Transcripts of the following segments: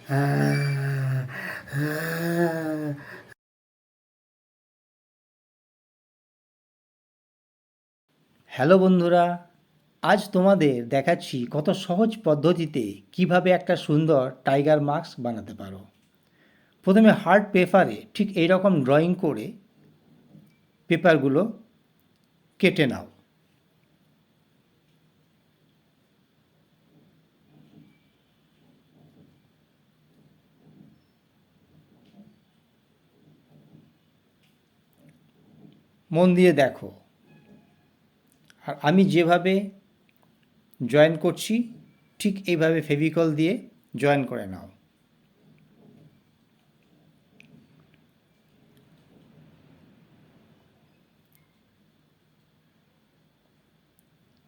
Hello বন্ধুরা, আজ তোমাদের দেখাচ্ছি কত সহজ পদ্ধতিতে কিভাবে একটা সুন্দর টাইগার মাস্ক বানাতে পারো। প্রথমে হার্ড পেপারে ঠিক এই রকম ড্রয়িং করে পেপারগুলো কেটে নাও। মন দিয়ে দেখো, আর আমি যেভাবে জয়েন করছি ঠিক এইভাবে ফেভিকল দিয়ে জয়েন করে নাও।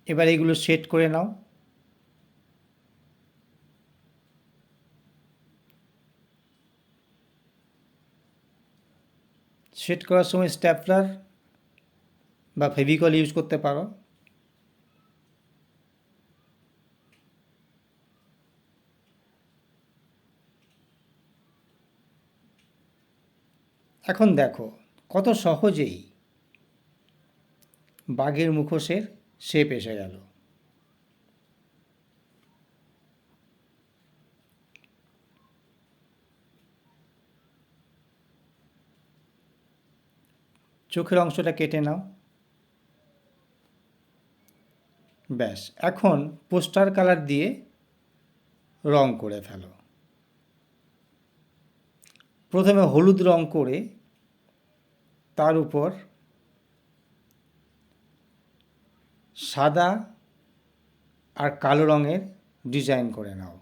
এবার এগুলো সেট করে নাও। সেট করার সময় স্ট্যাপলার বা ফেভিকল ইউজ করতে পারো। এখন দেখো কত সহজেই বাঘের মুখোশের শেপ এসে গেল। চোখের অংশটা কেটে নাও। ব্যাস, এখন পোস্টার কালার দিয়ে রং করে ফেলো। প্রথমে হলুদ রং করে তার উপর সাদা আর কালো রঙের ডিজাইন করে নাও।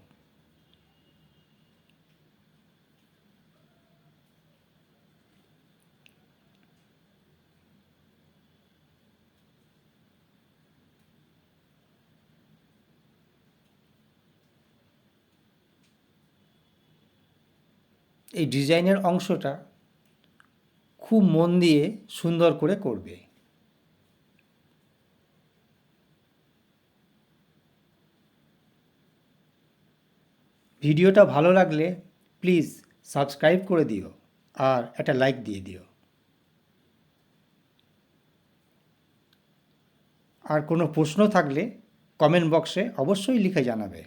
এই ডিজাইনের অংশটা খুব মন দিয়ে সুন্দর করে করবে। ভিডিওটা ভালো লাগলে প্লিজ সাবস্ক্রাইব করে দিও আর একটা লাইক দিয়ে দিও। আর কোনো প্রশ্ন থাকলে কমেন্ট বক্সে অবশ্যই লিখে জানাবে।